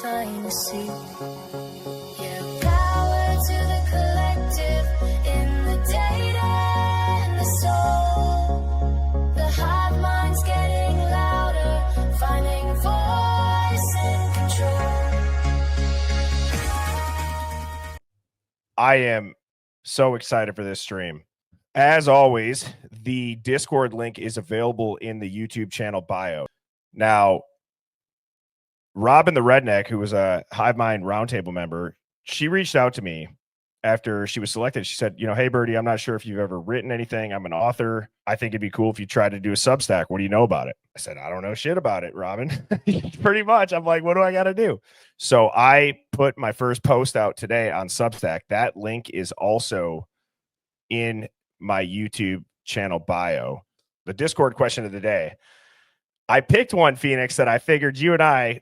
time to see. Yeah, power to the collective in the data and the soul. The hive mind's getting louder, finding voice and control. I am so excited for this stream. As always, the Discord link is available in the YouTube channel bio. Now, Robin the Redneck, who was a Hive Mind Roundtable member, she reached out to me after she was selected. She said, hey, Birdie, I'm not sure if you've ever written anything. I'm an author. I think it'd be cool if you tried to do a Substack. What do you know about it? I said, I don't know shit about it, Robin. Pretty much. I'm like, what do I got to do? So I put my first post out today on Substack. That link is also in my YouTube channel bio. The Discord question of the day. I picked one, Phoenix, that I figured you and I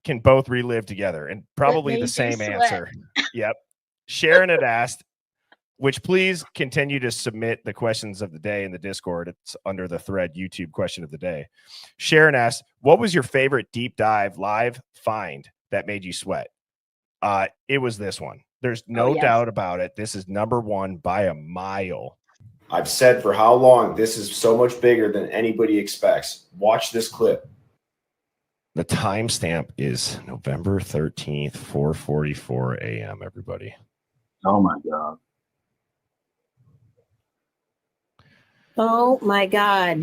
can both relive together, and probably the same answer. Yep. Sharon had asked, which please continue to submit the questions of the day in the Discord. It's under the thread YouTube question of the day. Sharon asked, what was your favorite deep dive live find that made you sweat? It was this one. There's no doubt about it. This is number one by a mile. I've said for how long this is so much bigger than anybody expects. Watch this clip. The timestamp is November 13th, 4:44 a.m., everybody. Oh, my God. Oh, my God.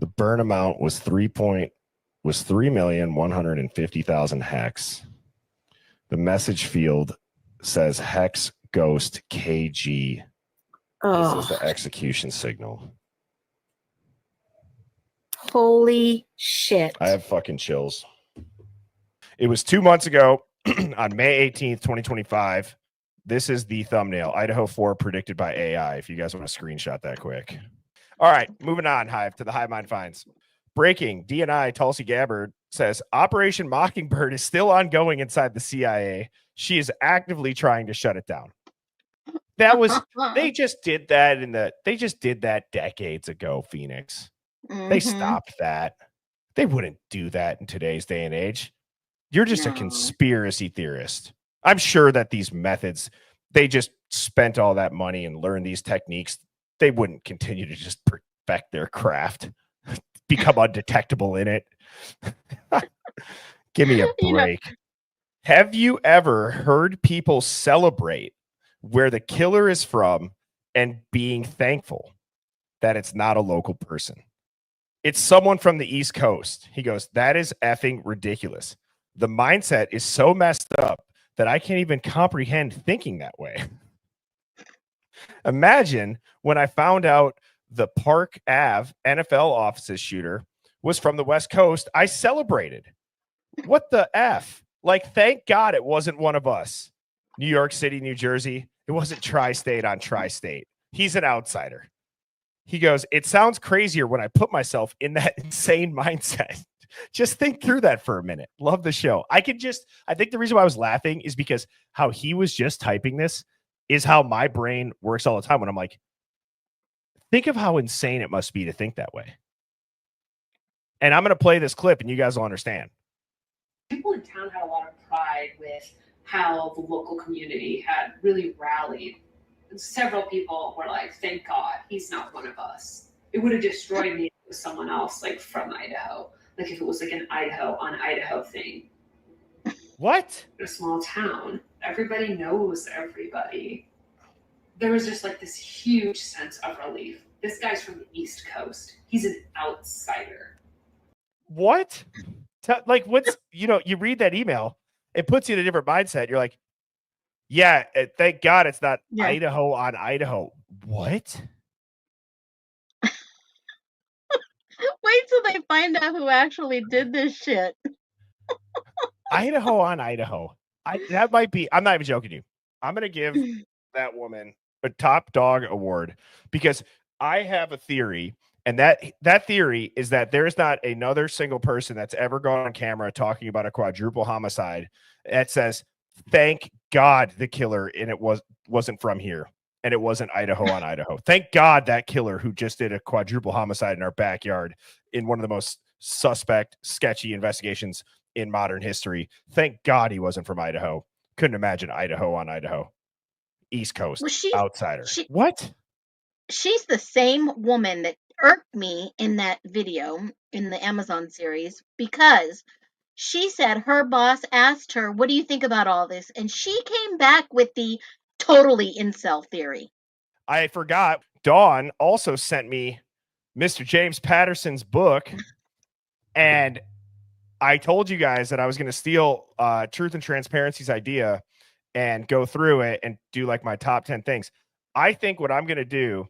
The burn amount was 3,150,000 hex. The message field says hex ghost KG. Oh. This is the execution signal. Holy shit. I have fucking chills. It was 2 months ago on May 18th, 2025. This is the thumbnail. Idaho 4 predicted by AI. If you guys want to screenshot that quick. All right, moving on, Hive, to the Hive Mind finds. Breaking, DNI Tulsi Gabbard says Operation Mockingbird is still ongoing inside the CIA. She is actively trying to shut it down. That was, they just did that decades ago, Phoenix. Mm-hmm. They stopped that. They wouldn't do that in today's day and age. You're just a conspiracy theorist. I'm sure that these methods, they just spent all that money and learned these techniques. They wouldn't continue to just perfect their craft, become undetectable in it. Give me a break. Have you ever heard people celebrate where the killer is from and being thankful that it's not a local person? It's someone from the East Coast. He goes, that is effing ridiculous. The mindset is so messed up that I can't even comprehend thinking that way. Imagine when I found out the Park Ave NFL offices shooter was from the West Coast, I celebrated. What the F? Like, thank God it wasn't one of us. New York City, New Jersey. It wasn't tri-state on tri-state. He's an outsider. He goes, it sounds crazier when I put myself in that insane mindset. Just think through that for a minute. Love the show. I think the reason why I was laughing is because how he was just typing this is how my brain works all the time when I'm like, think of how insane it must be to think that way. And I'm going to play this clip and you guys will understand. People in town had a lot of pride with how the local community had really rallied. And several people were like, thank God he's not one of us. It would have destroyed me if it was someone else, like from Idaho. Like if it was like an Idaho on Idaho thing. What? In a small town, everybody knows everybody. There was just like this huge sense of relief. This guy's from the East Coast. He's an outsider. What? Like what's, you read that email, it puts you in a different mindset. You're like, yeah, thank God it's not Idaho on Idaho. What? Wait till they find out who actually did this shit. Idaho on Idaho. That might be, I'm not even joking you. I'm going to give that woman a top dog award because I have a theory, and that theory is that there's not another single person that's ever gone on camera talking about a quadruple homicide that says, thank God the killer and it wasn't from here and it wasn't Idaho on Idaho. Thank God that killer who just did a quadruple homicide in our backyard in one of the most suspect, sketchy investigations in modern history. Thank God he wasn't from Idaho. Couldn't imagine Idaho on Idaho. East Coast, Well, outsider. she- What? she's the same woman that irked me in that video in the Amazon series because she said her boss asked her, "What do you think about all this?" And she came back with the totally incel theory. I forgot. Dawn also sent me Mr. James Patterson's book, and I told you guys that I was going to steal Truth and Transparency's idea and go through it and do like my top 10 things. I think what I'm going to do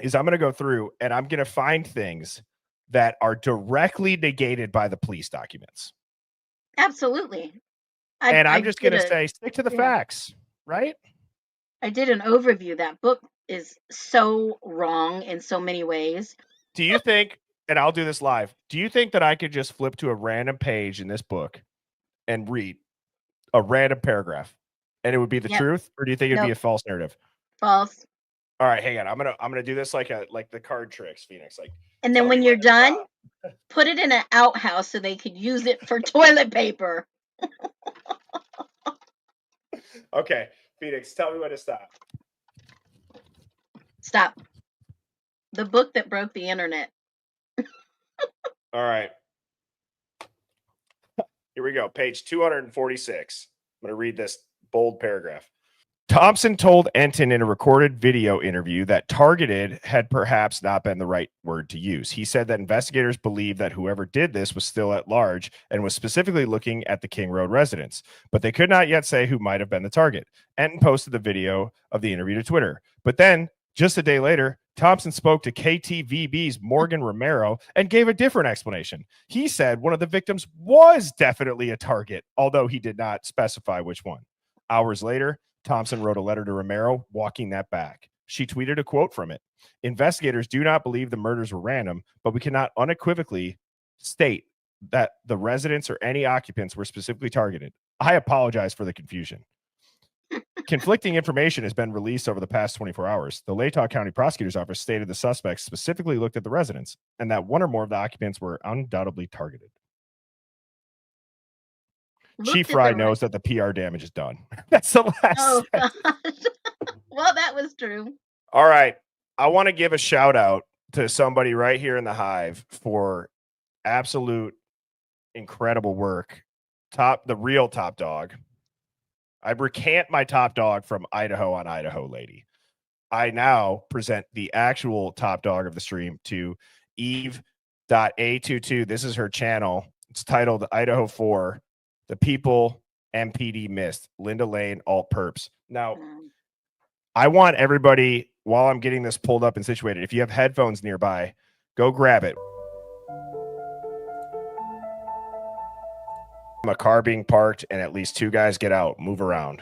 is I'm going to go through and I'm going to find things that are directly negated by the police documents. Absolutely. And I'm just going to did say, stick to the yeah. facts, right? I did an overview. That book is so wrong in so many ways. Do you think, and I'll do this live, do you think that I could just flip to a random page in this book and read a random paragraph and it would be the Yep. truth? Or do you think it'd be a Nope. false narrative? False. All right, hang on. I'm gonna do this like the card tricks, Phoenix. Like, And then tell when me you're when to done, stop. put it in an outhouse so they could use it for toilet paper. Okay, Phoenix, tell me when to stop. Stop. The book that broke the internet. All right. Here we go. Page 246. I'm going to read this bold paragraph. Thompson told Enton in a recorded video interview that targeted had perhaps not been the right word to use. He said that investigators believed that whoever did this was still at large and was specifically looking at the King Road residence, but they could not yet say who might have been the target. Enton posted the video of the interview to Twitter. But then, just a day later, Thompson spoke to KTVB's Morgan Romero and gave a different explanation. He said one of the victims was definitely a target, although he did not specify which one. Hours later, Thompson wrote a letter to Romero walking that back. She tweeted a quote from it. Investigators do not believe the murders were random, but we cannot unequivocally state that the residents or any occupants were specifically targeted. I apologize for the confusion. Conflicting information has been released over the past 24 hours. The Latah County Prosecutor's Office stated the suspects specifically looked at the residents and that one or more of the occupants were undoubtedly targeted. Chief Fry knows that the PR damage is done. That's the last. Oh, gosh. Well, that was true. All right. I want to give a shout out to somebody right here in the Hive for absolute incredible work. The real top dog. I recant my top dog from Idaho on Idaho lady. I present the actual top dog of the stream to Eve.A22. This is her channel. It's titled Idaho 4. The People MPD Missed. Linda Lane, Alt Perps. Now, I want everybody, while I'm getting this pulled up and situated, if you have headphones nearby, go grab it. A car being parked and at least two guys get out, move around.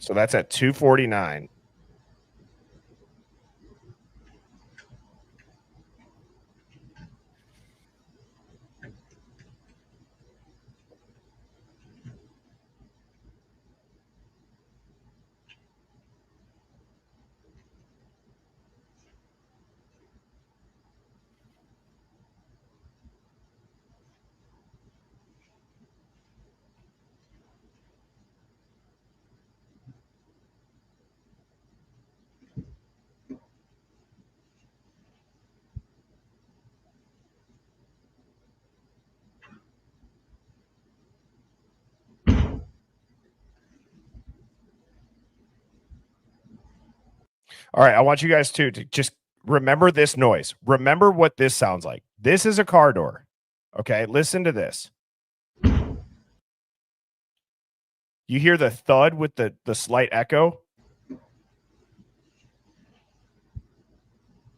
So that's at 2:49. All right, I want you guys to just remember this noise. Remember what this sounds like. This is a car door. Okay, listen to this. You hear the thud with the slight echo?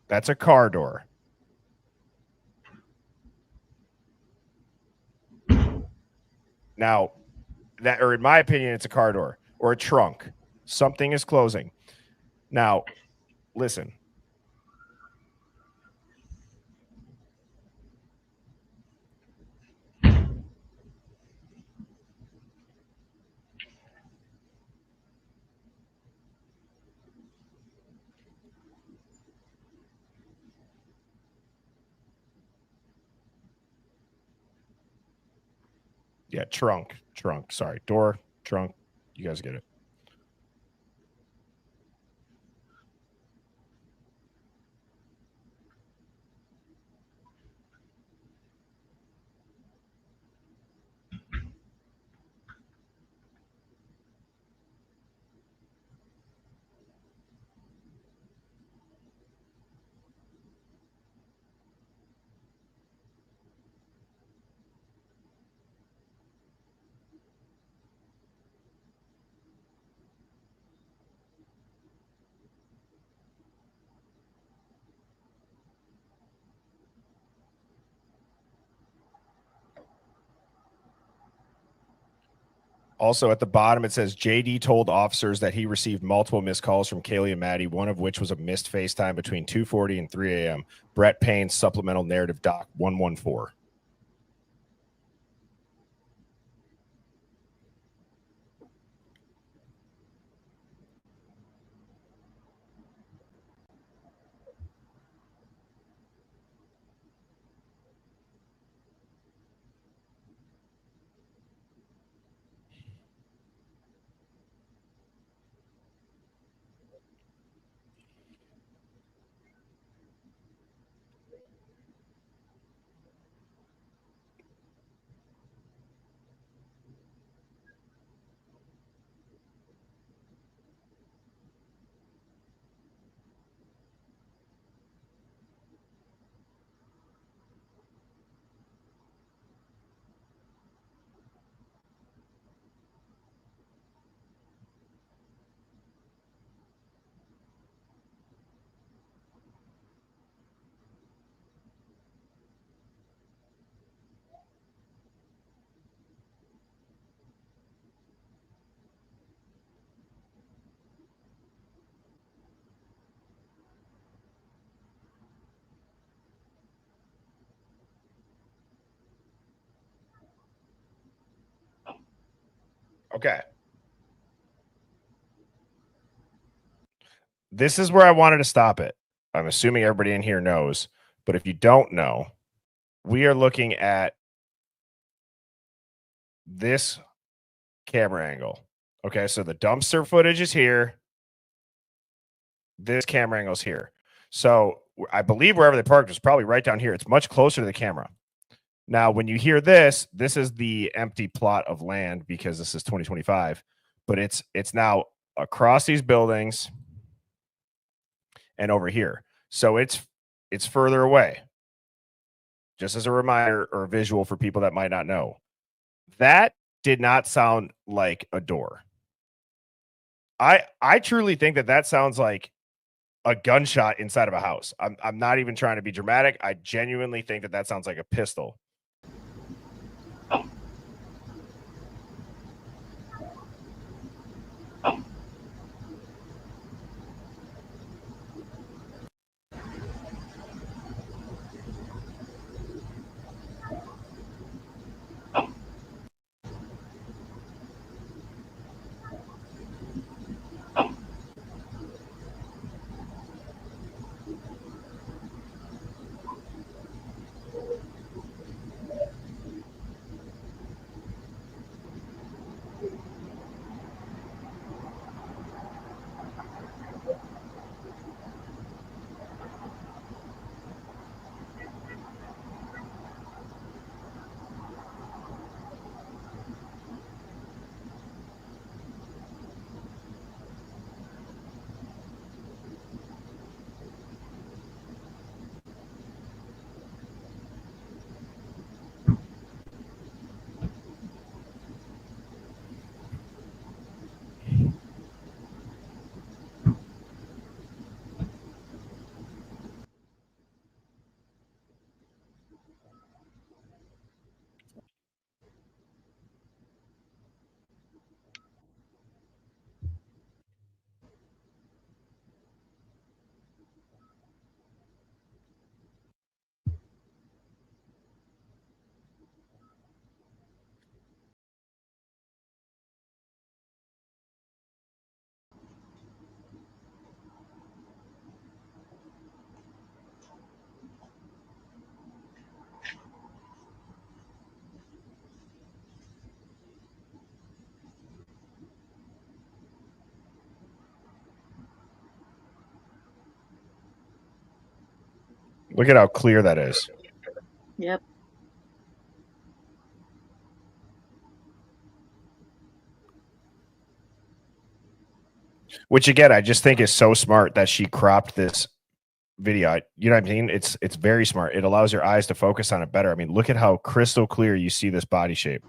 That's a car door. Now, that, or in my opinion, it's a car door or a trunk. Something is closing. Now, listen. Yeah, trunk. Sorry, door, trunk. You guys get it. Also, at the bottom, it says JD told officers that he received multiple missed calls from Kaylee and Maddie, one of which was a missed FaceTime between 2:40 and 3 a.m. Brett Payne, supplemental narrative doc 114. Okay. This is where I wanted to stop it. I'm assuming everybody in here knows, but if you don't know, we are looking at this camera angle. Okay, so the dumpster footage is here. This camera angle is here. So I believe wherever they parked is probably right down here. It's much closer to the camera. Now, when you hear this, this is the empty plot of land because this is 2025, but it's now across these buildings and over here. So it's further away. Just as a reminder or a visual for people that might not know. That did not sound like a door. I truly think that sounds like a gunshot inside of a house. I'm not even trying to be dramatic. I genuinely think that sounds like a pistol. Look at how clear that is. Yep. Which again, I just think is so smart that she cropped this video. You know what I mean? It's very smart. It allows your eyes to focus on it better. I mean, look at how crystal clear you see this body shape.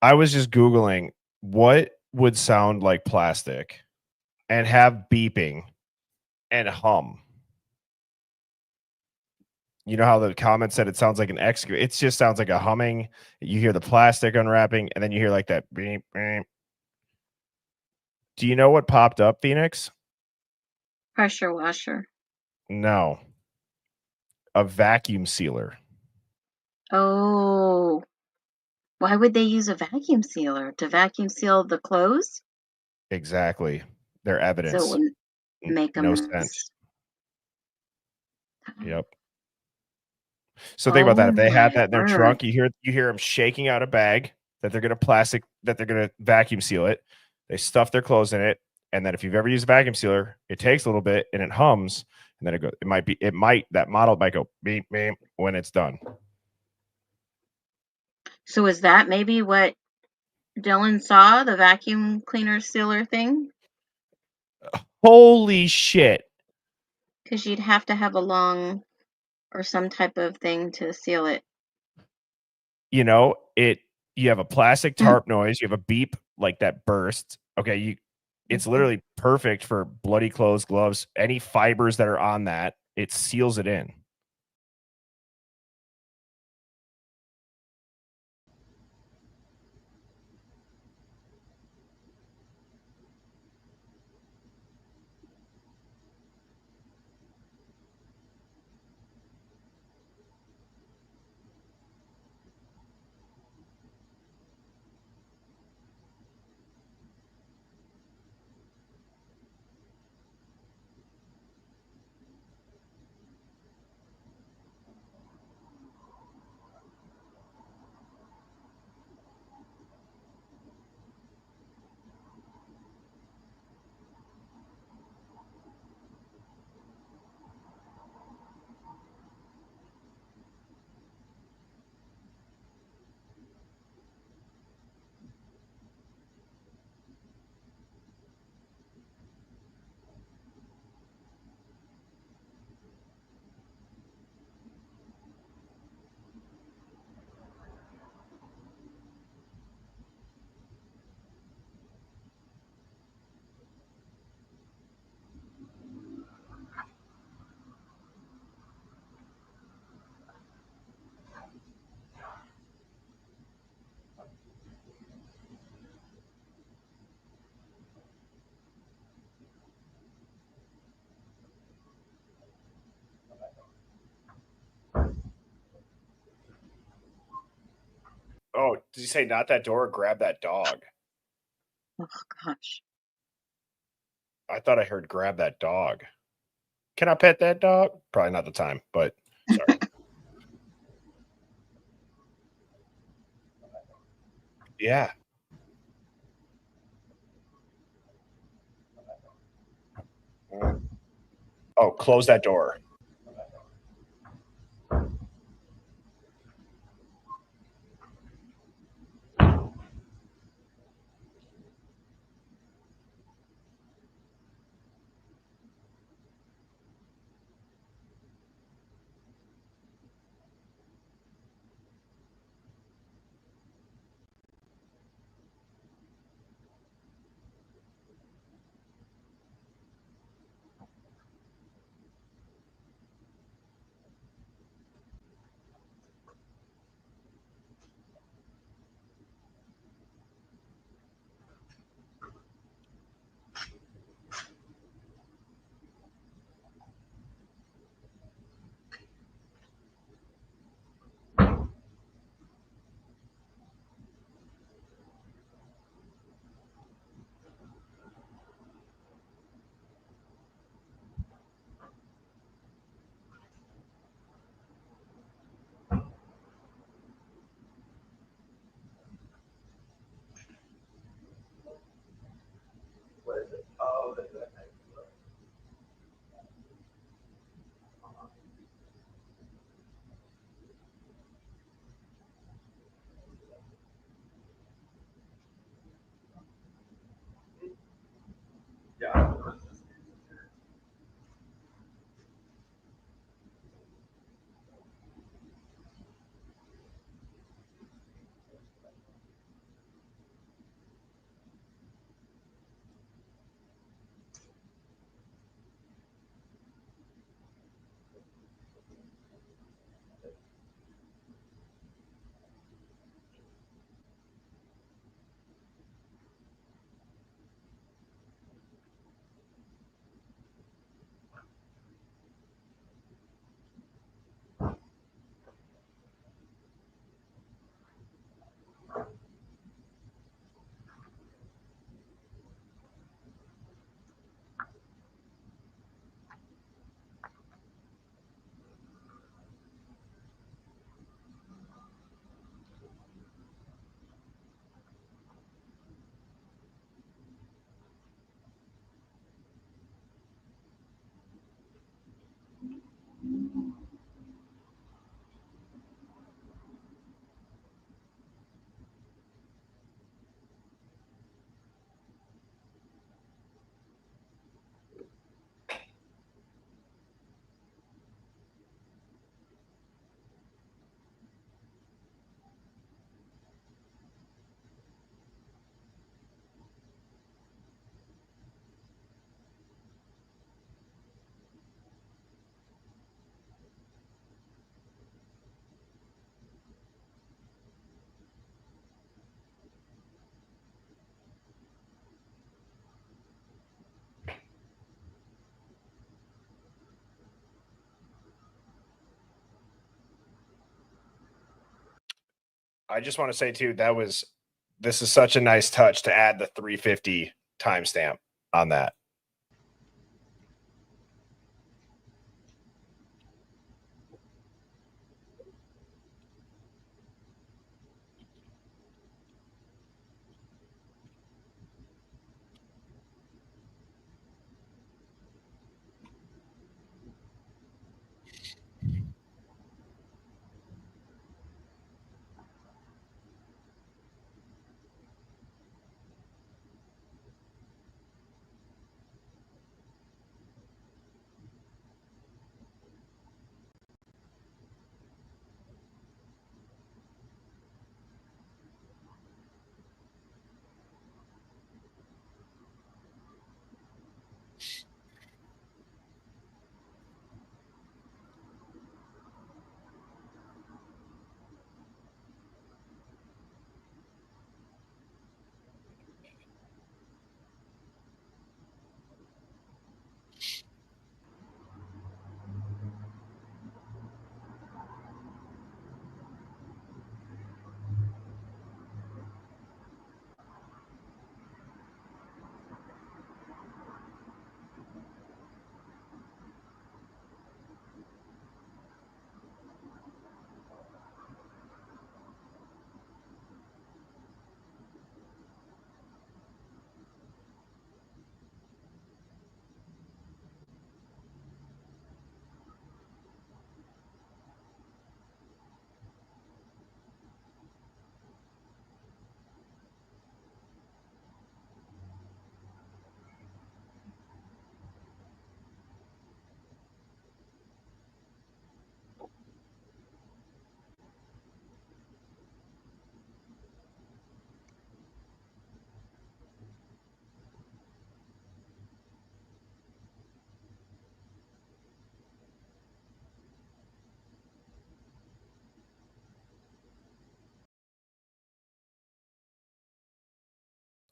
I was just Googling what would sound like plastic and have beeping and hum. You know how the comment said it sounds like an excavator? It just sounds like a humming. You hear the plastic unwrapping, and then you hear like that beep, beep. Do you know what popped up, Phoenix? Pressure washer. No. A vacuum sealer. Oh, why would they use a vacuum sealer to vacuum seal the clothes? Exactly. Their So it evidence. wouldn't make No them. scent. Yep. So think about Oh that. If they had my that in their word. trunk, you hear them shaking out a bag that they're gonna vacuum seal it. They stuff their clothes in it, and then if you've ever used a vacuum sealer, it takes a little bit and it hums, and then that model might go beep beep when it's done. So is that maybe what Dylan saw, the vacuum cleaner sealer thing? Holy shit. Because you'd have to have a long or some type of thing to seal it. You know, you have a plastic tarp noise, you have a beep like that bursts. Okay, it's literally perfect for bloody clothes, gloves, any fibers that are on that, it seals it in. Oh, did you say not that door or grab that dog? Oh gosh. I thought I heard grab that dog. Can I pet that dog? Probably not the time, but sorry. Yeah. Oh, close that door. I just want to say too, this is such a nice touch to add the 350 timestamp on that.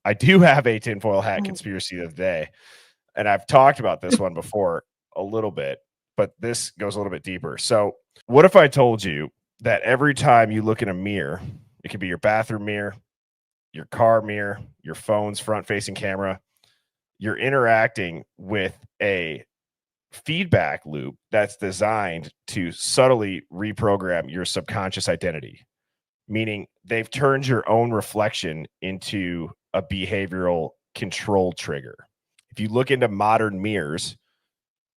I do have a tinfoil hat conspiracy of the day, and I've talked about this one before a little bit, but this goes a little bit deeper. So, what if I told you that every time you look in a mirror, it could be your bathroom mirror, your car mirror, your phone's front-facing camera, you're interacting with a feedback loop that's designed to subtly reprogram your subconscious identity, meaning they've turned your own reflection into a behavioral control trigger. If you look into modern mirrors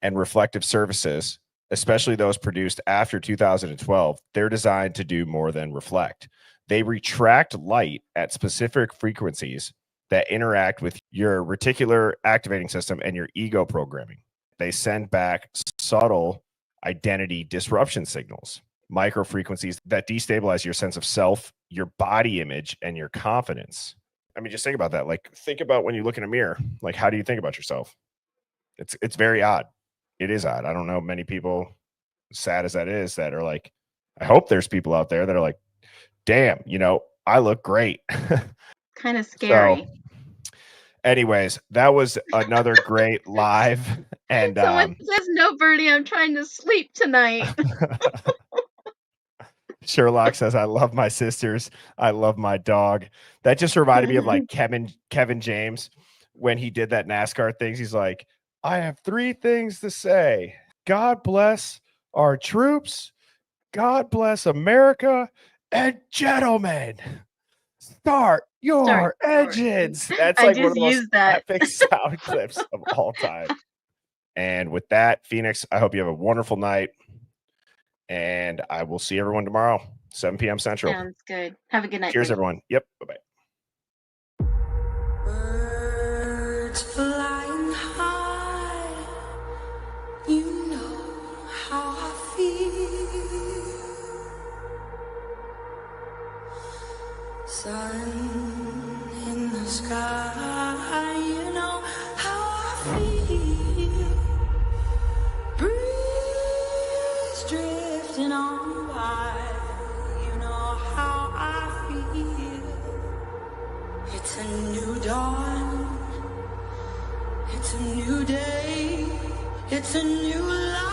and reflective surfaces, especially those produced after 2012, they're designed to do more than reflect. They retract light at specific frequencies that interact with your reticular activating system and your ego programming. They send back subtle identity disruption signals, micro frequencies that destabilize your sense of self, your body image, and your confidence. I mean, just think about that. Like, think about when you look in a mirror. Like, how do you think about yourself? It's very odd. It is odd. I don't know many people, sad as that is, that are like, I hope there's people out there that are like, damn, I look great. Kind of scary. So, anyways, that was another great live. And Someone says, no, Bertie, I'm trying to sleep tonight. Sherlock says, I love my sisters. I love my dog. That just reminded me of like Kevin James when he did that NASCAR things. He's like, I have 3 things to say. God bless our troops. God bless America. And gentlemen, start your engines. That's like one of the most epic sound clips of all time. And with that, Phoenix, I hope you have a wonderful night. And I will see everyone tomorrow, 7 p.m. Central. Sounds good. Have a good night. Cheers, everyone. Yep. Bye-bye. Birds flying high, you know how I feel. Sun in the sky, you know how I feel. Breeze drifting on by, you know how I feel. It's a new dawn, it's a new day, it's a new life.